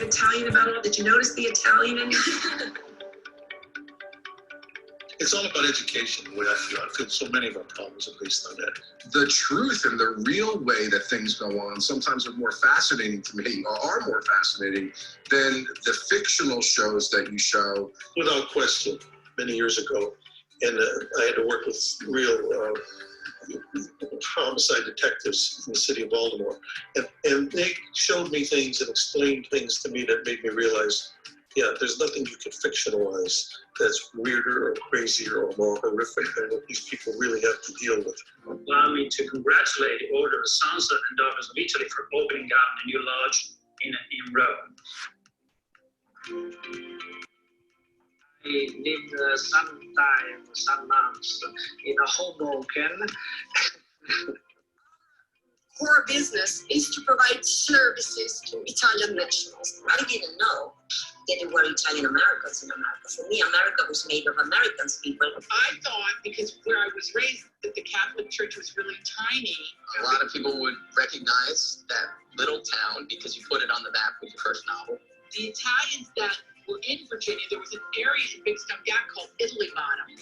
get Italian about it all? Did you notice the Italian in you? It's all about education, the way I feel. I feel so many of our problems are based on that. The truth and the real way that things go on sometimes are more fascinating to me, or are more fascinating than the fictional shows that you show. Without question, many years ago, and I had to work with real homicide detectives in the city of Baltimore. And they showed me things and explained things to me that made me realize, yeah, there's nothing you can fictionalize that's weirder or crazier or more horrific than what these people really have to deal with. Allow me to congratulate the Order of Sons and Daughters of Italy for opening up the new lodge in Rome. I lived some months in a Hoboken. Core business is to provide services to Italian nationals. I didn't know that there were Italian Americans in America. For me, America was made of Americans people. I thought, because where I was raised, that the Catholic Church was really tiny. A lot of people would recognize that little town because you put it on the map with your first novel. The Italians that were in Virginia, there was an area in Big Stump Gap called Italy Bottom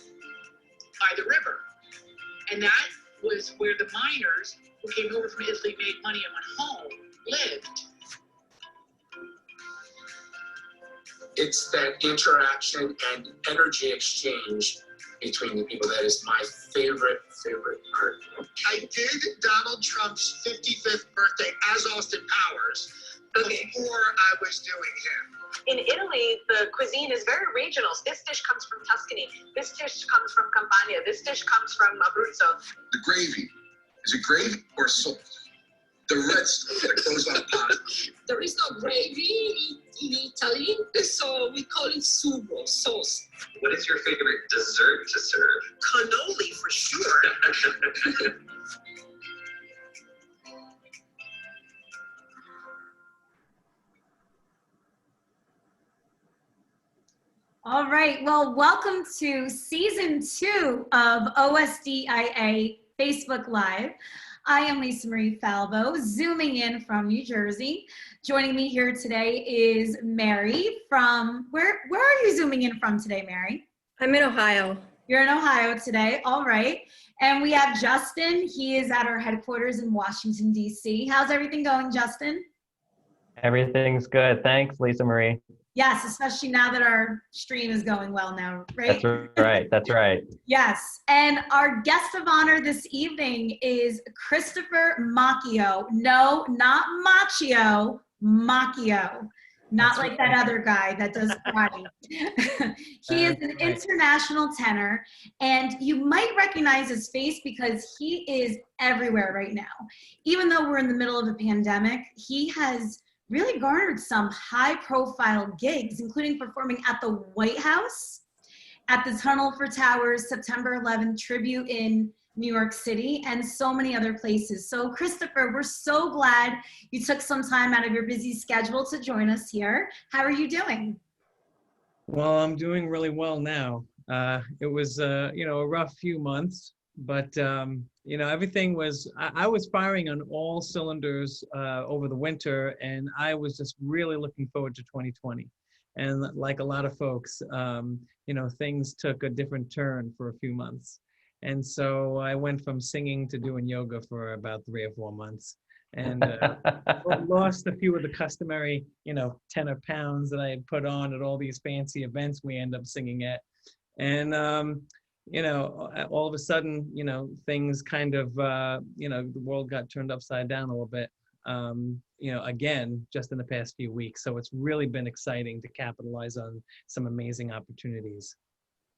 by the river. And that was where the miners who came over from Italy, made money and went home, lived. It's that interaction and energy exchange between the people that is my favorite part. I did Donald Trump's 55th birthday as Austin Powers before I was doing him. In Italy, the cuisine is very regional. This dish comes from Tuscany. This dish comes from Campania. This dish comes from Abruzzo. The gravy. Is it gravy or salt? The red stuff that goes on top. There is no gravy in Italy, so we call it sugo, sauce. What is your favorite dessert to serve? Cannoli for sure. All right, well, welcome to season 2 of OSDIA Facebook Live. I am Lisa Marie Falvo, zooming in from New Jersey. Joining me here today is Mary from, where are you zooming in from today, Mary? I'm in Ohio. You're in Ohio today, all right. And we have Justin. He is at our headquarters in Washington, D.C. How's everything going, Justin? Everything's good. Thanks, Lisa Marie. Yes, especially now that our stream is going well now, right? That's right, that's right. Yes, and our guest of honor this evening is Christopher Macchio. No, not Macchio, Macchio. Not like that other guy that does karate. He is an international tenor, and you might recognize his face because he is everywhere right now. Even though we're in the middle of a pandemic, he has really garnered some high-profile gigs, including performing at the White House, at the Tunnel for Towers September 11th tribute in New York City, and so many other places. So Christopher, we're so glad you took some time out of your busy schedule to join us here. How are you doing? Well, I'm doing really well now. It was, a rough few months, but everything was, I was firing on all cylinders over the winter, and I was just really looking forward to 2020. And like a lot of folks, things took a different turn for a few months. And so I went from singing to doing yoga for about 3 or 4 months, and lost a few of the customary, tenor pounds that I had put on at all these fancy events we end up singing at. And, all of a sudden, things kind of, the world got turned upside down a little bit, again, just in the past few weeks. So it's really been exciting to capitalize on some amazing opportunities.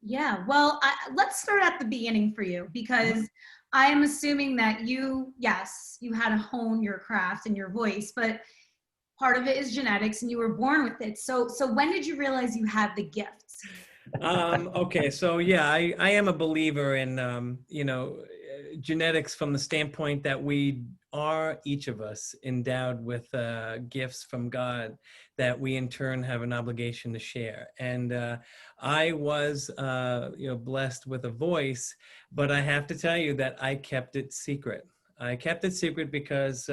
Yeah, well, let's start at the beginning for you, because I am assuming that you had to hone your craft and your voice, but part of it is genetics and you were born with it. So when did you realize you had the gifts? Okay, so yeah, I am a believer in, genetics from the standpoint that we are, each of us, endowed with gifts from God that we in turn have an obligation to share. And I was, blessed with a voice, but I have to tell you that I kept it secret. I kept it secret because,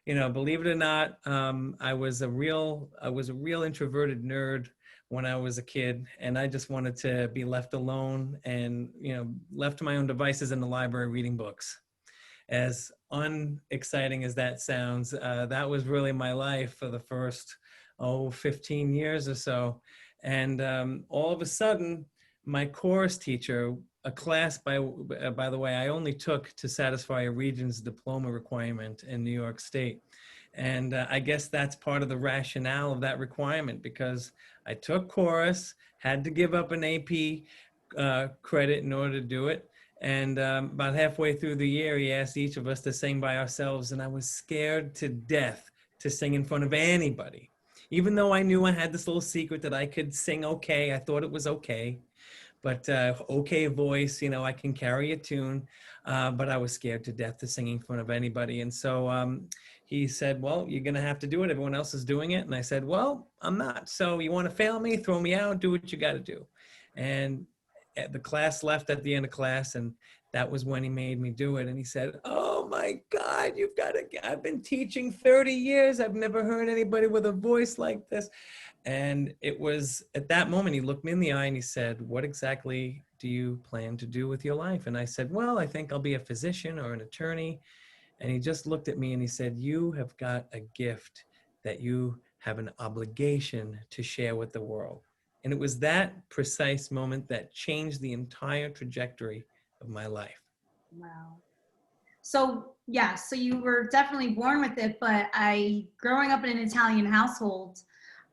believe it or not, I was a real introverted nerd when I was a kid, and I just wanted to be left alone and, left to my own devices in the library reading books. As unexciting as that sounds, that was really my life for the first, 15 years or so. And all of a sudden, my chorus teacher, a class, by the way, I only took to satisfy a Regents diploma requirement in New York State. And I guess that's part of the rationale of that requirement, because I took chorus, had to give up an AP credit in order to do it. And about halfway through the year, he asked each of us to sing by ourselves. And I was scared to death to sing in front of anybody. Even though I knew I had this little secret that I could sing okay, I thought it was okay. But okay voice, I can carry a tune. But I was scared to death to sing in front of anybody. And so he said, well, you're going to have to do it. Everyone else is doing it. And I said, well, I'm not. So you want to fail me? Throw me out. Do what you got to do. And the class left at the end of class, and that was when he made me do it. And he said, oh my God, I've been teaching 30 years. I've never heard anybody with a voice like this. And it was at that moment, he looked me in the eye and he said, what exactly do you plan to do with your life? And I said, well, I think I'll be a physician or an attorney. And he just looked at me and he said, you have got a gift that you have an obligation to share with the world. And it was that precise moment that changed the entire trajectory of my life. Wow. So yeah, so you were definitely born with it, but growing up in an Italian household,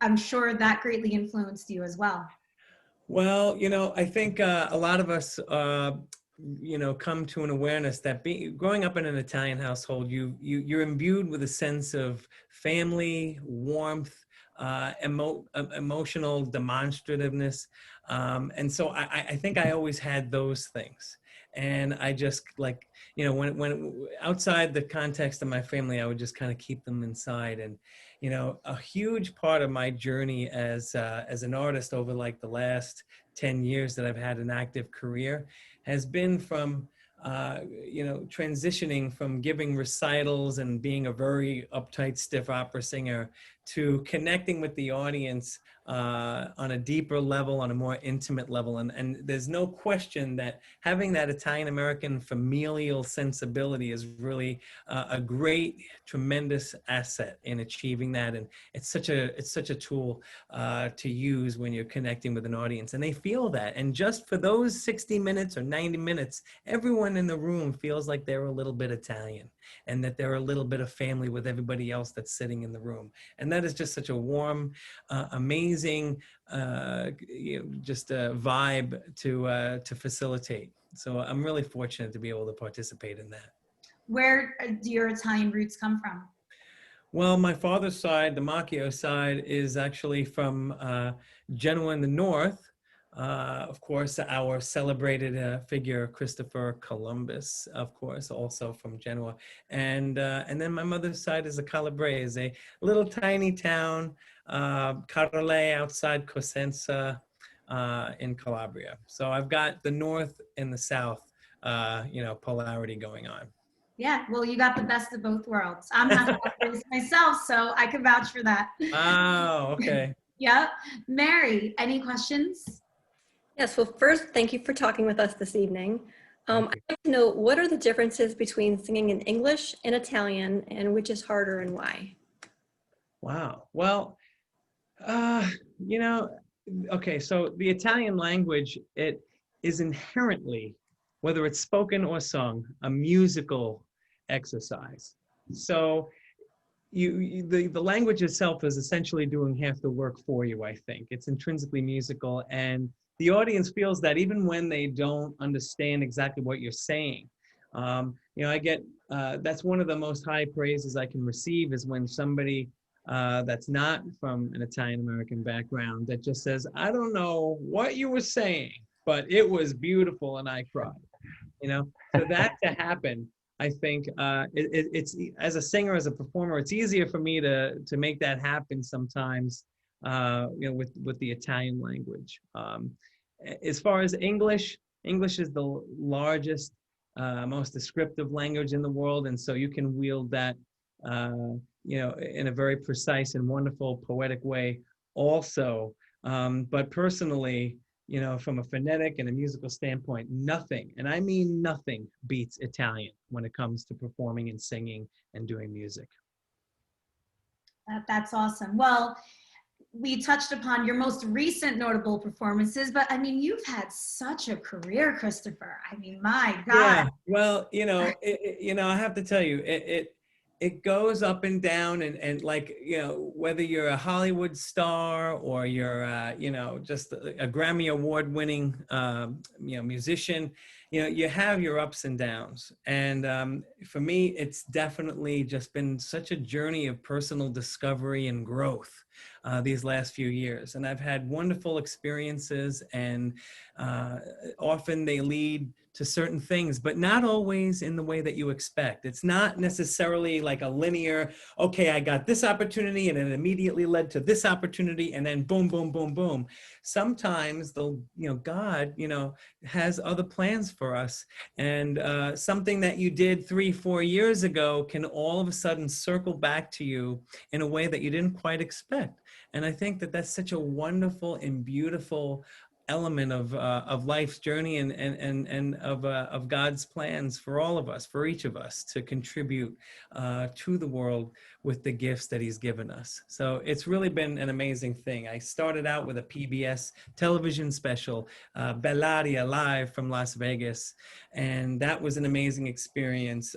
I'm sure that greatly influenced you as well. Well, I think a lot of us, come to an awareness that growing up in an Italian household, you're imbued with a sense of family, warmth, emotional demonstrativeness. And so I think I always had those things. And I just when outside the context of my family, I would just kind of keep them inside. And, a huge part of my journey as an artist over the last 10 years that I've had an active career has been from, transitioning from giving recitals and being a very uptight, stiff opera singer to connecting with the audience on a deeper level, on a more intimate level. And there's no question that having that Italian-American familial sensibility is really a great, tremendous asset in achieving that. And it's such a tool to use when you're connecting with an audience. And they feel that. And just for those 60 minutes or 90 minutes, everyone in the room feels like they're a little bit Italian and that they're a little bit of family with everybody else that's sitting in the room. And that is just such a warm, amazing, just a vibe to facilitate. So I'm really fortunate to be able to participate in that. Where do your Italian roots come from? Well, my father's side, the Macchio side, is actually from Genoa in the north. Of course, our celebrated figure, Christopher Columbus, of course, also from Genoa. And then my mother's side is a Calabrese, a little tiny town, Carole, outside Cosenza in Calabria. So I've got the north and the south, polarity going on. Yeah, well, you got the best of both worlds. I'm half myself, so I can vouch for that. Oh, okay. Yep. Mary, any questions? Yes, well, first, thank you for talking with us this evening. I'd like to know, what are the differences between singing in English and Italian, and which is harder and why? Wow. Well, okay, so the Italian language, it is inherently, whether it's spoken or sung, a musical exercise. So the language itself is essentially doing half the work for you, I think. It's intrinsically musical, and the audience feels that even when they don't understand exactly what you're saying. I get, that's one of the most high praises I can receive is when somebody that's not from an Italian-American background that just says, I don't know what you were saying, but it was beautiful and I cried. So that to happen, I think it's as a singer, as a performer, it's easier for me to make that happen sometimes, with the Italian language. As far as English is the largest, most descriptive language in the world, and so you can wield that in a very precise and wonderful poetic way also. But personally, from a phonetic and a musical standpoint, nothing, and I mean nothing, beats Italian when it comes to performing and singing and doing music. That's awesome. Well, we touched upon your most recent notable performances, but I mean, you've had such a career, Christopher. I mean, my God. Yeah, well, I have to tell you, it goes up and down, and like, whether you're a Hollywood star or you're, just a Grammy Award winning, musician, you have your ups and downs. And for me, it's definitely just been such a journey of personal discovery and growth these last few years. And I've had wonderful experiences, and often they lead to certain things, but not always in the way that you expect. It's not necessarily like a linear, okay, I got this opportunity and it immediately led to this opportunity, and then boom, boom, boom, boom. Sometimes God, has other plans for us. And something that you did 3-4 years ago can all of a sudden circle back to you in a way that you didn't quite expect. And I think that that's such a wonderful and beautiful element of life's journey, and of God's plans for all of us, for each of us, to contribute to the world with the gifts that He's given us. So it's really been an amazing thing. I started out with a PBS television special, Bellaria, live from Las Vegas, and that was an amazing experience.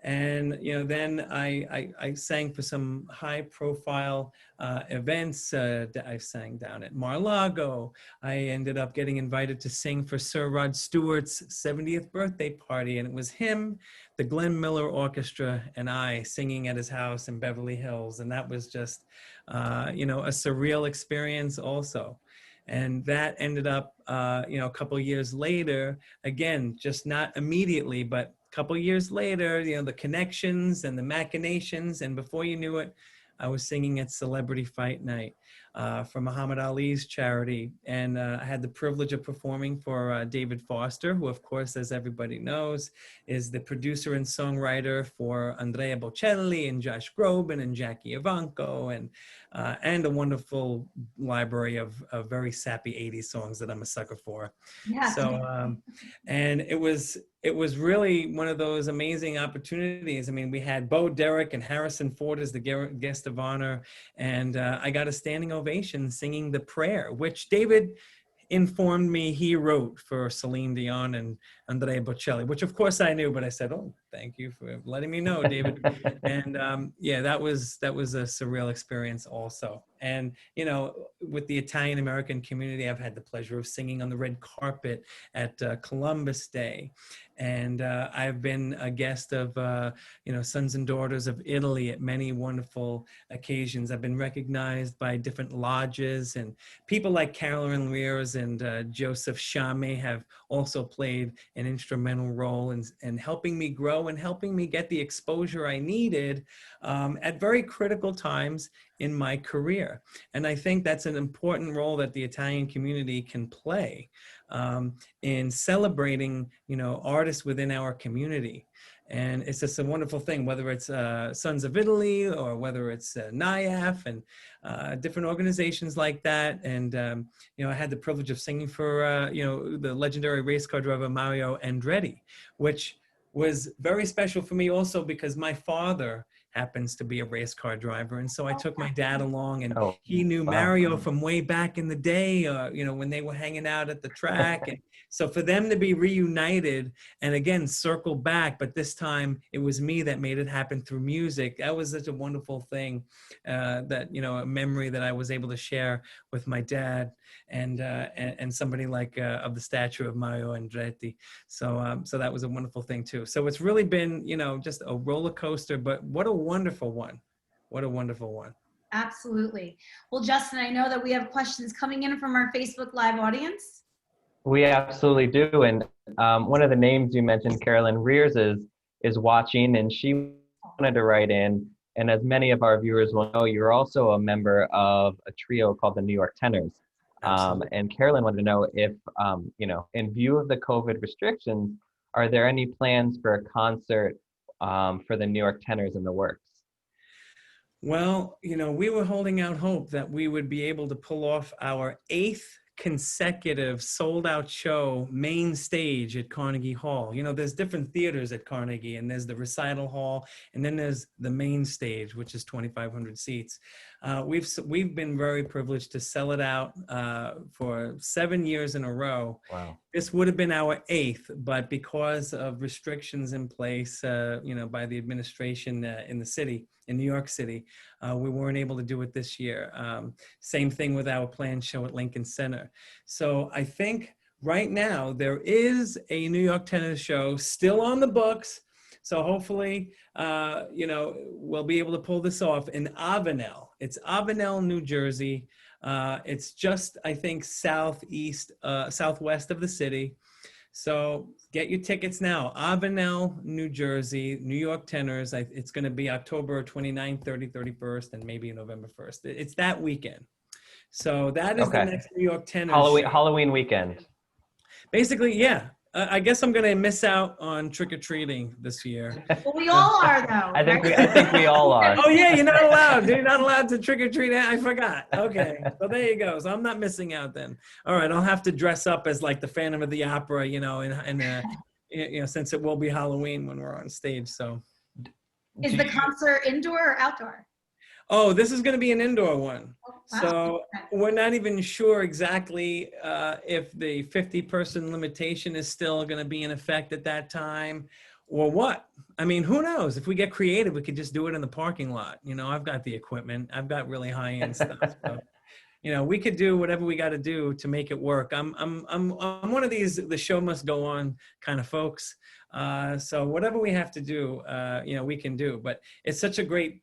And then I sang for some high-profile events. I sang down at Mar-a-Lago. I ended up getting invited to sing for Sir Rod Stewart's 70th birthday party, and it was him, the Glenn Miller Orchestra, and I singing at his house in Beverly Hills, and that was just, a surreal experience also. And that ended up, a couple years later, again, just not immediately, but a couple years later, the connections and the machinations, and before you knew it, I was singing at Celebrity Fight Night for Muhammad Ali's charity. And I had the privilege of performing for David Foster, who, of course, as everybody knows, is the producer and songwriter for Andrea Bocelli and Josh Groban and Jackie Evancho, and a wonderful library of very sappy 80s songs that I'm a sucker for. Yeah. So, and it was really one of those amazing opportunities. I mean, we had Bo Derek and Harrison Ford as the guest of honor, and I got a standing ovation singing The Prayer, which David informed me he wrote for Celine Dion and Andrea Bocelli, which of course I knew, but I said, "Oh, thank you for letting me know, David." And yeah, that was a surreal experience also. And with the Italian American community, I've had the pleasure of singing on the red carpet at Columbus Day, and I've been a guest of Sons and Daughters of Italy at many wonderful occasions. I've been recognized by different lodges, and people like Carolyn Rears and Joseph Chame have also played an instrumental role in helping me grow and helping me get the exposure I needed at very critical times in my career. And I think that's an important role that the Italian community can play in celebrating, artists within our community. And it's just a wonderful thing, whether it's Sons of Italy or whether it's NIAF and different organizations like that. And, I had the privilege of singing for, the legendary race car driver Mario Andretti, which was very special for me also because my father happens to be a race car driver. And so I took my dad along, and he knew Mario from way back in the day, when they were hanging out at the track. And so for them to be reunited and again, circle back, but this time it was me that made it happen through music. That was such a wonderful thing, that, a memory that I was able to share with my dad and somebody like of the stature of Mario Andretti. So that was a wonderful thing too. So it's really been, just a roller coaster, but what a wonderful one. What a wonderful one. Absolutely. Well, Justin, I know that we have questions coming in from our Facebook Live audience. We absolutely do. And one of the names you mentioned, Carolyn Rears, is watching, and she wanted to write in. And as many of our viewers will know, you're also a member of a trio called the New York Tenors. And Carolyn wanted to know if, in view of the COVID restrictions, are there any plans for a concert for the New York Tenors in the works? Well, we were holding out hope that we would be able to pull off our 8th consecutive sold-out show main stage at Carnegie Hall. There's different theaters at Carnegie, and there's the recital hall, and then there's the main stage, which is 2,500 seats. We've been very privileged to sell it out for 7 years in a row. Wow. This would have been our 8th, but because of restrictions in place, by the administration in the city, in New York City, we weren't able to do it this year. Same thing with our planned show at Lincoln Center. So I think right now there is a New York Tenors show still on the books. So hopefully, we'll be able to pull this off in Avenel. It's Avenel, New Jersey. It's just, I think, southwest of the city. So get your tickets now. Avenel, New Jersey, New York Tenors. It's going to be October 29th, 30th, 31st, and maybe November 1st. It's that weekend. So that is the next New York Tenors. Halloween weekend. Basically, yeah. I guess I'm going to miss out on trick-or-treating this year. Well, we all are, though. I think we all are. Oh, yeah, you're not allowed. You're not allowed to trick-or-treat. I forgot. Okay, so there you go. So I'm not missing out then. All right, I'll have to dress up as like the Phantom of the Opera, since it will be Halloween when we're on stage. So, is the concert indoor or outdoor? Oh, this is going to be an indoor one. Wow. So we're not even sure exactly if the 50-person limitation is still going to be in effect at that time or what. I mean, who knows? If we get creative, we could just do it in the parking lot. I've got the equipment. I've got really high-end stuff. So, we could do whatever we got to do to make it work. I'm one of these the show must go on kind of folks. So whatever we have to do, we can do. But it's such a great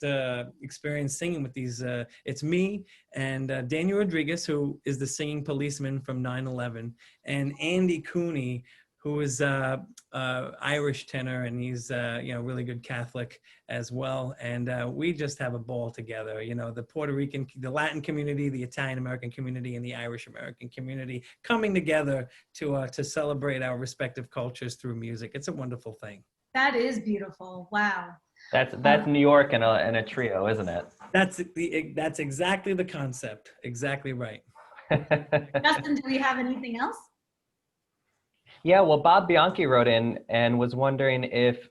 experience singing with these. It's me and Daniel Rodriguez, who is the singing policeman from 9/11, and Andy Cooney, who is Irish tenor, and he's really good Catholic as well. And we just have a ball together. The Puerto Rican, the Latin community, the Italian American community, and the Irish American community coming together to celebrate our respective cultures through music. It's a wonderful thing. That is beautiful. Wow. That's New York in a trio, isn't it? That's exactly the concept. Exactly right. Justin, do we have anything else? Yeah, well, Bob Bianchi wrote in and was wondering if,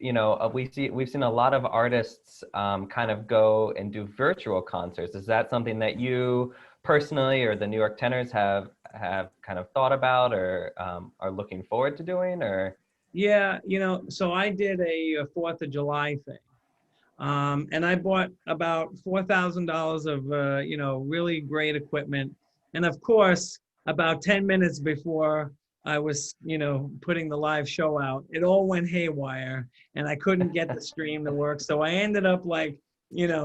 we've seen a lot of artists kind of go and do virtual concerts. Is that something that you personally or the New York Tenors have kind of thought about or are looking forward to doing? Or Yeah, so I did a 4th of July thing. And I bought about $4,000 of, really great equipment. And of course, about 10 minutes before I was, putting the live show out, it all went haywire and I couldn't get the stream to work. So I ended up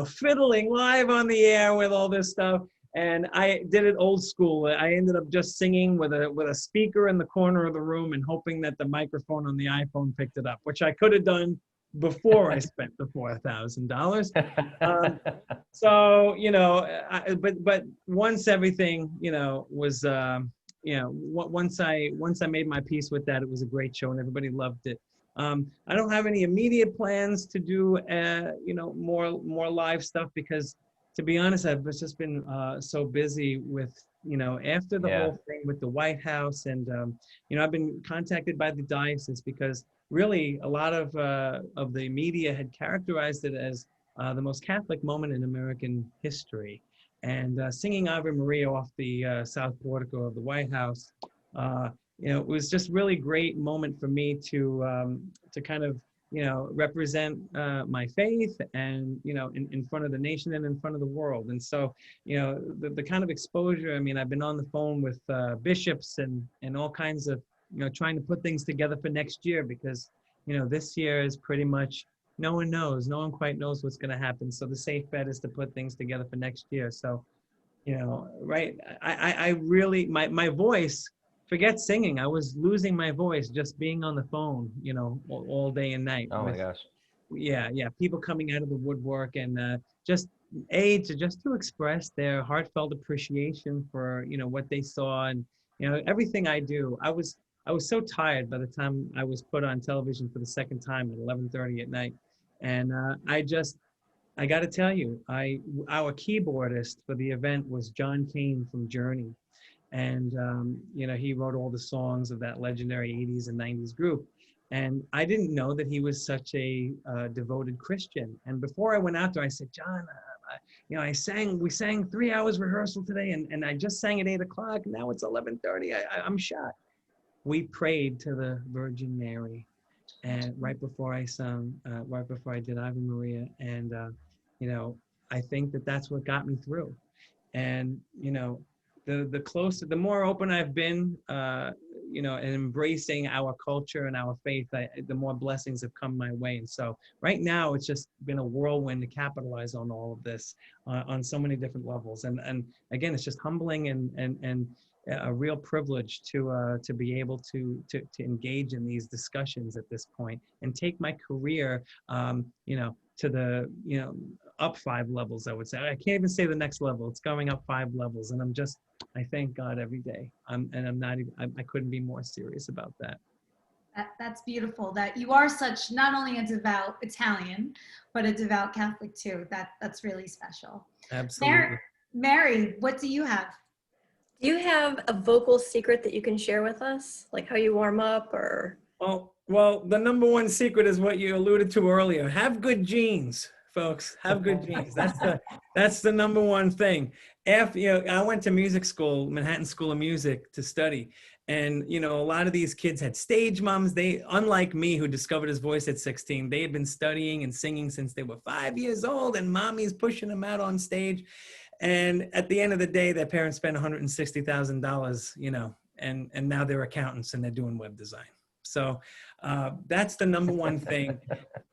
fiddling live on the air with all this stuff. And I did it old school. I ended up just singing with a speaker in the corner of the room and hoping that the microphone on the iPhone picked it up, which I could have done before I spent the $4,000. But once everything, was, once I made my peace with that, it was a great show and everybody loved it. I don't have any immediate plans to do, more live stuff because, to be honest, I've just been so busy with, after the whole thing with the White House and, I've been contacted by the diocese because really a lot of the media had characterized it as the most Catholic moment in American history. And singing Ave Maria off the south portico of the White House, it was just really great moment for me to kind of, represent my faith and, in front of the nation and in front of the world. And so, the kind of exposure, I mean, I've been on the phone with bishops and all kinds of, trying to put things together for next year because, this year is pretty much, no one quite knows what's going to happen. So the safe bet is to put things together for next year. So, right. I really, my voice, forget singing. I was losing my voice just being on the phone, all day and night. Oh my gosh. Yeah. People coming out of the woodwork and just to express their heartfelt appreciation for, what they saw and, everything I do. I was so tired by the time I was put on television for the second time at 11:30 at night. And I got to tell you, our keyboardist for the event was John Kane from Journey. And, you know, he wrote all the songs of that legendary 80s and 90s group. And I didn't know that he was such a devoted Christian. And before I went out there, I said, John, you know, we sang 3 hours rehearsal today, and I just sang at 8 o'clock. Now it's 11:30. I'm shocked. We prayed to the Virgin Mary, and right before I sung, right before I did Ave Maria, and you know, I think that that's what got me through. And you know, the closer, the more open I've been, you know, and embracing our culture and our faith, the more blessings have come my way. And so right now, it's just been a whirlwind to capitalize on all of this on so many different levels. And again, it's just humbling and a real privilege to be able to engage in these discussions at this point and take my career, you know, to the, you know, up 5 levels, I would say. I can't even say the next level. It's going up 5 levels, and I thank God every day. I couldn't be more serious about that. That's beautiful that you are such, not only a devout Italian, but a devout Catholic too. That's really special. Absolutely. Mary, what do you have? Do you have a vocal secret that you can share with us? Like how you warm up or? Oh, well, the number one secret is what you alluded to earlier. Have good genes, folks. Have good genes. That's the number one thing. After, you know, I went to music school, Manhattan School of Music, to study. And, you know, a lot of these kids had stage moms. They, unlike me, who discovered his voice at 16, they had been studying and singing since they were 5 years old, and mommy's pushing them out on stage. And at the end of the day, their parents spent $160,000, you know, and now they're accountants and they're doing web design. So that's the number one thing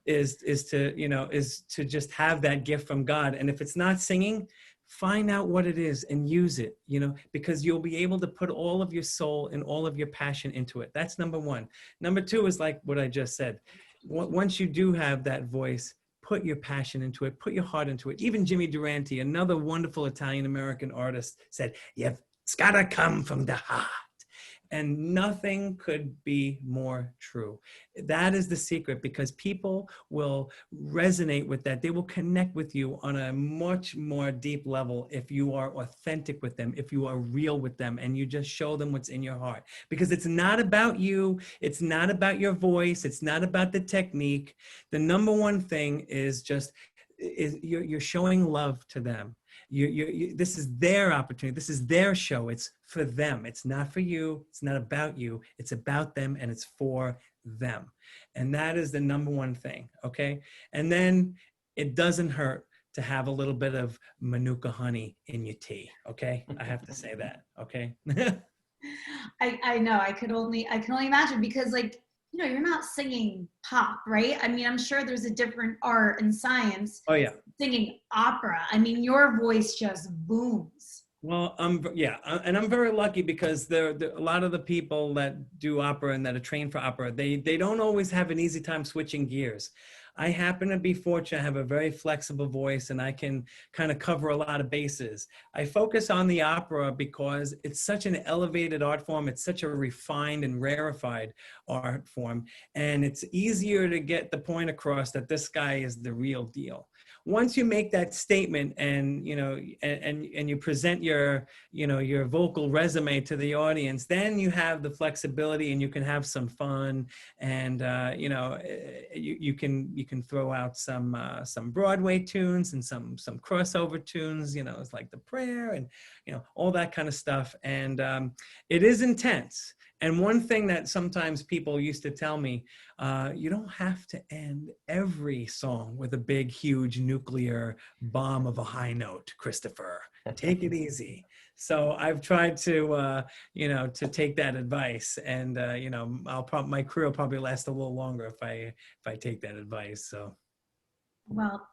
is to just have that gift from God. And if it's not singing, find out what it is and use it, you know, because you'll be able to put all of your soul and all of your passion into it. That's number one. Number two is like what I just said. Once you do have that voice, put your passion into it, put your heart into it. Even Jimmy Durante, another wonderful Italian-American artist, said, it's gotta come from the heart. And nothing could be more true. That is the secret, because people will resonate with that. They will connect with you on a much more deep level if you are authentic with them, if you are real with them, and you just show them what's in your heart. Because it's not about you. It's not about your voice. It's not about the technique. The number one thing is just you're showing love to them. This is their opportunity. This is their show. It's for them. It's not for you. It's not about you. It's about them, and it's for them. And that is the number one thing, okay? And then it doesn't hurt to have a little bit of Manuka honey in your tea, okay? I have to say that, okay? I know, I can only imagine, because like, you know, you're not singing pop, right? I mean, I'm sure there's a different art and science. Oh yeah. Singing opera. I mean, your voice just booms. Well, and I'm very lucky, because a lot of the people that do opera and that are trained for opera, they don't always have an easy time switching gears. I happen to be fortunate. I have a very flexible voice, and I can kind of cover a lot of bases. I focus on the opera because it's such an elevated art form. It's such a refined and rarefied art form. And it's easier to get the point across that this guy is the real deal. Once you make that statement and, you know, and you present your, you know, your vocal resume to the audience, then you have the flexibility and you can have some fun, and, you know, you can throw out some Broadway tunes and some crossover tunes, you know, it's like The Prayer and, you know, all that kind of stuff. And it is intense. And one thing that sometimes people used to tell me, you don't have to end every song with a big, huge nuclear bomb of a high note, Christopher. Take it easy. So I've tried to, you know, to take that advice, and you know, my career will probably last a little longer if I take that advice. So. Well,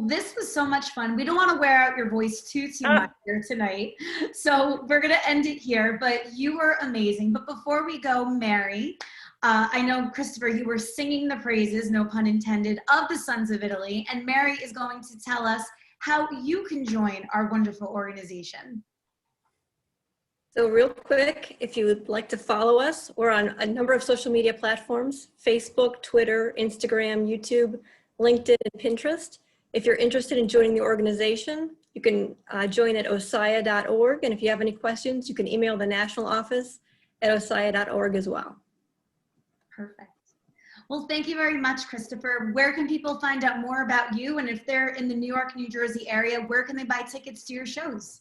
this was so much fun. We don't want to wear out your voice too much here tonight. So we're going to end it here, but you were amazing. But before we go, Mary, I know, Christopher, you were singing the praises, no pun intended, of the Sons of Italy. And Mary is going to tell us how you can join our wonderful organization. So real quick, if you would like to follow us, we're on a number of social media platforms: Facebook, Twitter, Instagram, YouTube. LinkedIn, and Pinterest. If you're interested in joining the organization, you can join at osdia.org. And if you have any questions, you can email the national office at osdia.org as well. Perfect. Well, thank you very much, Christopher. Where can people find out more about you? And if they're in the New York, New Jersey area, where can they buy tickets to your shows?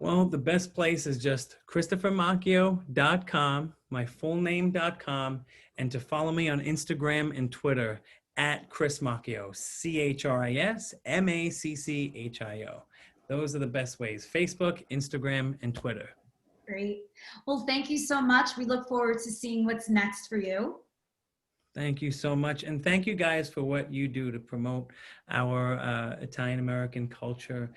Well, the best place is just ChristopherMacchio.com, my full name.com, and to follow me on Instagram and Twitter at Chris Macchio, ChrisMacchio. Those are the best ways: Facebook, Instagram, and Twitter. Great. Well, thank you so much. We look forward to seeing what's next for you. Thank you so much. And thank you guys for what you do to promote our Italian-American culture.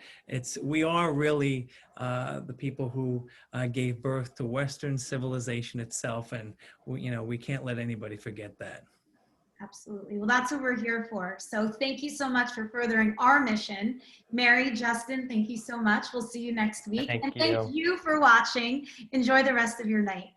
We are really the people who gave birth to Western civilization itself. And we can't let anybody forget that. Absolutely. Well, that's what we're here for. So thank you so much for furthering our mission. Mary, Justin, thank you so much. We'll see you next week. Thank and you. thank you for watching. Enjoy the rest of your night.